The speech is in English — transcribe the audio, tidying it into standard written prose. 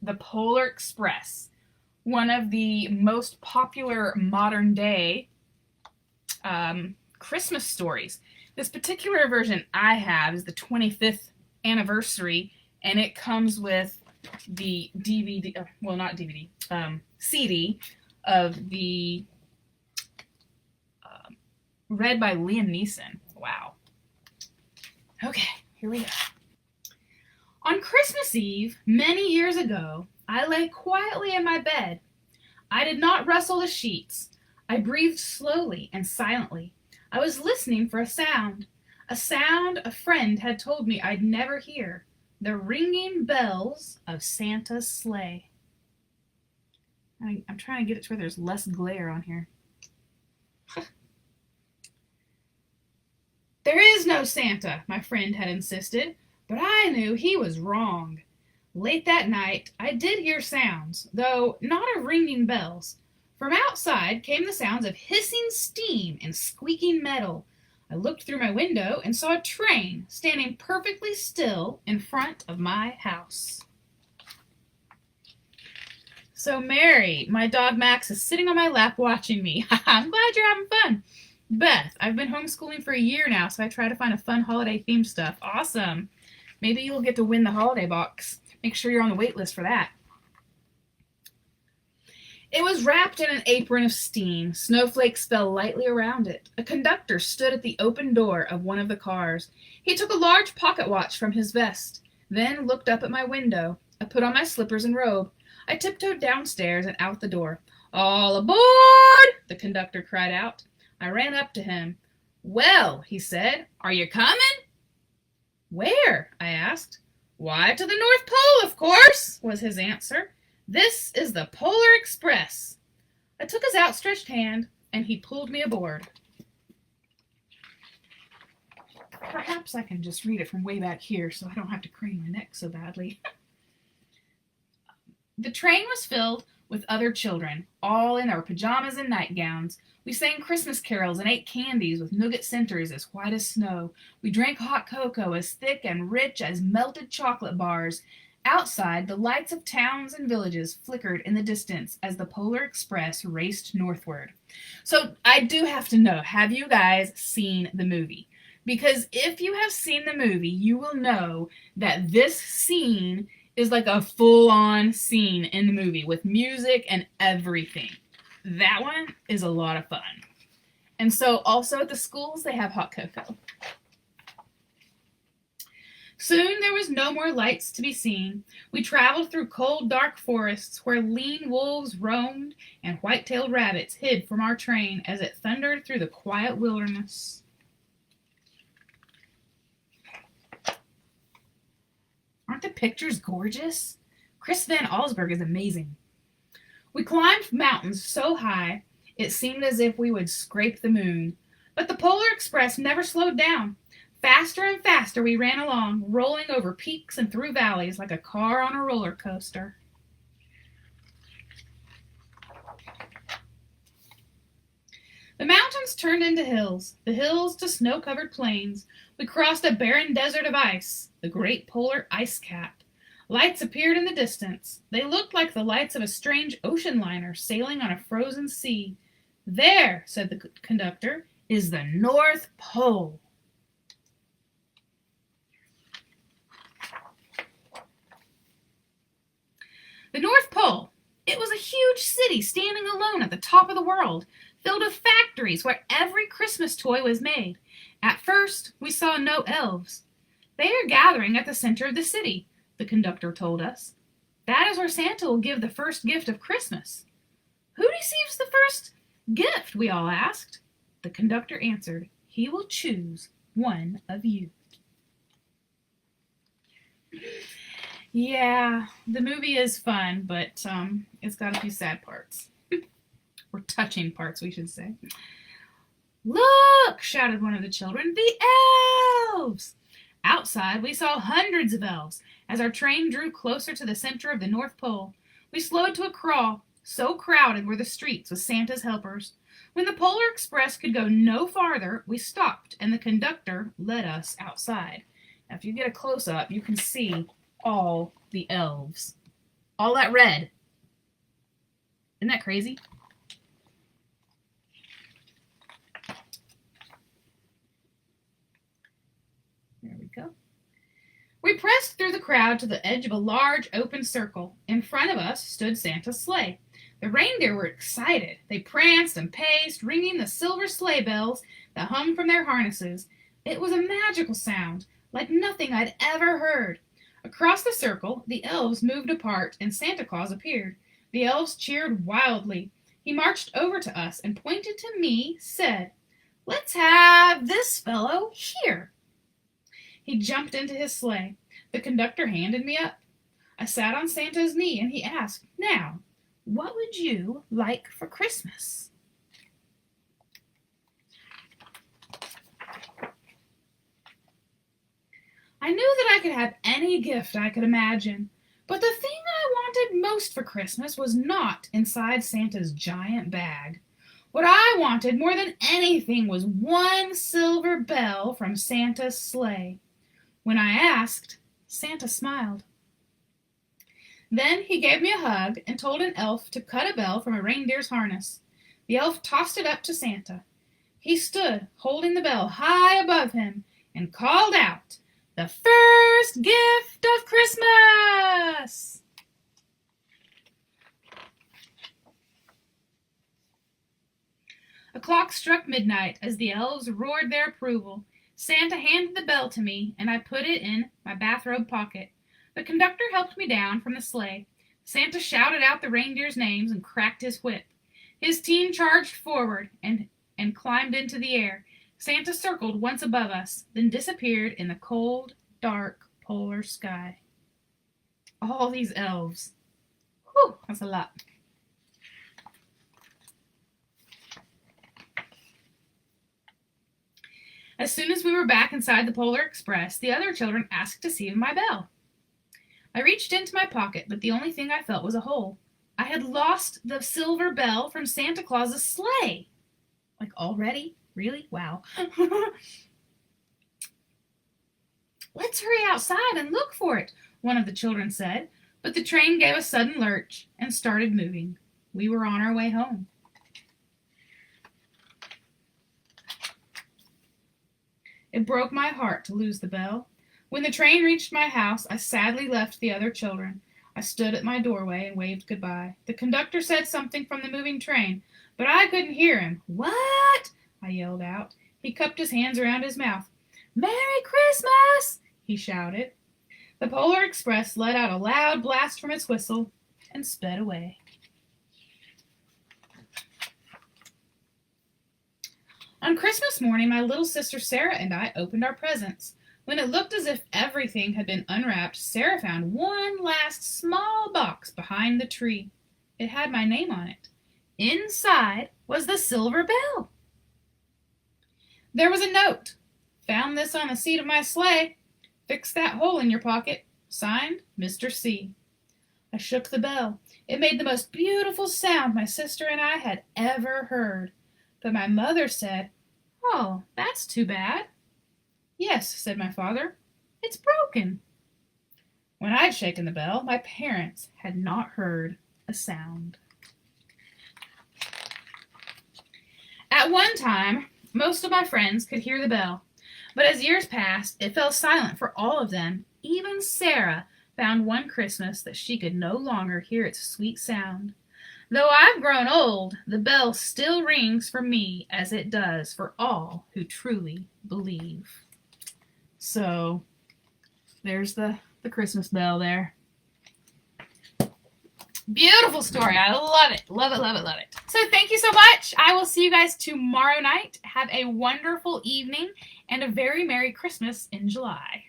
the Polar Express, one of the most popular modern day Christmas stories. This particular version I have is the 25th anniversary, and it comes with the DVD, well, not DVD, CD of the read by Liam Neeson. Wow. Okay, here we go. On Christmas Eve, many years ago, I lay quietly in my bed. I did not rustle the sheets. I breathed slowly and silently. I was listening for a sound a friend had told me I'd never hear, the ringing bells of Santa's sleigh. I'm trying to get it to where there's less glare on here. There is no Santa, my friend had insisted, but I knew he was wrong. Late that night, I did hear sounds, though not of ringing bells. From outside came the sounds of hissing steam and squeaking metal. I looked through my window and saw a train standing perfectly still in front of my house. So Mary, my dog Max, is sitting on my lap watching me. I'm glad you're having fun. Beth, I've been homeschooling for a year now, so I try to find a fun holiday-themed stuff. Awesome. Maybe you'll get to win the holiday box. Make sure you're on the wait list for that. It was wrapped in an apron of steam. Snowflakes fell lightly around it. A conductor stood at the open door of one of the cars. He took a large pocket watch from his vest, then looked up at my window. I put on my slippers and robe. I tiptoed downstairs and out the door. All aboard! The conductor cried out. I ran up to him. Well, he said, are you coming? Where? I asked. Why, to the North Pole, of course, was his answer. This is the Polar Express. I took his outstretched hand, and he pulled me aboard. Perhaps I can just read it from way back here so I don't have to crane my neck so badly. The train was filled with other children, all in their pajamas and nightgowns. We sang Christmas carols and ate candies with nougat centers as white as snow. We drank hot cocoa as thick and rich as melted chocolate bars. Outside, the lights of towns and villages flickered in the distance as the Polar Express raced northward. So I do have to know, have you guys seen the movie? Because if you have seen the movie, you will know that this scene is like a full-on scene in the movie with music and everything. That one is a lot of fun. And so also at the schools, they have hot cocoa. Soon there was no more lights to be seen. We traveled through cold, dark forests where lean wolves roamed and white-tailed rabbits hid from our train as it thundered through the quiet wilderness. Aren't the pictures gorgeous? Chris Van Allsburg is amazing. We climbed mountains so high it seemed as if we would scrape the moon. But the Polar Express never slowed down. Faster and faster we ran along, rolling over peaks and through valleys like a car on a roller coaster. The mountains turned into hills, the hills to snow-covered plains. We crossed a barren desert of ice, the great polar ice cap. Lights appeared in the distance. They looked like the lights of a strange ocean liner sailing on a frozen sea. There, said the conductor, is the North Pole. The North Pole. It was a huge city standing alone at the top of the world, filled with factories where every Christmas toy was made. At first, we saw no elves. They are gathering at the center of the city, the conductor told us. That is where Santa will give the first gift of Christmas. Who receives the first gift? We all asked. The conductor answered, he will choose one of you. Yeah, the movie is fun, but it's got a few sad parts. Or touching parts, we should say. Look, shouted one of the children, the elves! Outside, we saw hundreds of elves as our train drew closer to the center of the North Pole. We slowed to a crawl. So crowded were the streets with Santa's helpers. When the Polar Express could go no farther, we stopped, and the conductor led us outside. Now, if you get a close-up, you can see all the elves. All that red. Isn't that crazy? There we go. We pressed through the crowd to the edge of a large open circle. In front of us stood Santa's sleigh. The reindeer were excited. They pranced and paced, ringing the silver sleigh bells that hung from their harnesses. It was a magical sound, like nothing I'd ever heard. Across the circle, the elves moved apart, and Santa Claus appeared. The elves cheered wildly. He marched over to us and pointed to me, said, "Let's have this fellow here." He jumped into his sleigh. The conductor handed me up. I sat on Santa's knee, and he asked, "Now, what would you like for Christmas?" I knew that I could have any gift I could imagine, but the thing I wanted most for Christmas was not inside Santa's giant bag. What I wanted more than anything was one silver bell from Santa's sleigh. When I asked, Santa smiled. Then he gave me a hug and told an elf to cut a bell from a reindeer's harness. The elf tossed it up to Santa. He stood, holding the bell high above him, and called out, "The first gift of Christmas!" A clock struck midnight as the elves roared their approval. Santa handed the bell to me, and I put it in my bathrobe pocket. The conductor helped me down from the sleigh. Santa shouted out the reindeers' names and cracked his whip. His team charged forward and climbed into the air. Santa circled once above us, then disappeared in the cold, dark polar sky. All these elves. Whew, that's a lot. As soon as we were back inside the Polar Express, the other children asked to see my bell. I reached into my pocket, but the only thing I felt was a hole. I had lost the silver bell from Santa Claus's sleigh. Like, already? Really? Wow. "Let's hurry outside and look for it," one of the children said, but the train gave a sudden lurch and started moving. We were on our way home. It broke my heart to lose the bell. When the train reached my house, I sadly left the other children. I stood at my doorway and waved goodbye. The conductor said something from the moving train, but I couldn't hear him. "What?" I yelled out. He cupped his hands around his mouth. "Merry Christmas!" he shouted. The Polar Express let out a loud blast from its whistle and sped away. On Christmas morning, my little sister Sarah and I opened our presents. When it looked as if everything had been unwrapped, Sarah found one last small box behind the tree. It had my name on it. Inside was the silver bell. There was a note. "Found this on the seat of my sleigh. Fix that hole in your pocket. Signed, Mr. C." I shook the bell. It made the most beautiful sound my sister and I had ever heard. But my mother said, "Oh, that's too bad." "Yes," said my father, "it's broken." When I'd shaken the bell, my parents had not heard a sound. At one time, most of my friends could hear the bell, but as years passed, it fell silent for all of them. Even Sarah found one Christmas that she could no longer hear its sweet sound. Though I've grown old, the bell still rings for me as it does for all who truly believe. So, there's the Christmas bell there. Beautiful story. I love it. Love it, love it, love it. So thank you so much. I will see you guys tomorrow night. Have a wonderful evening and a very Merry Christmas in July.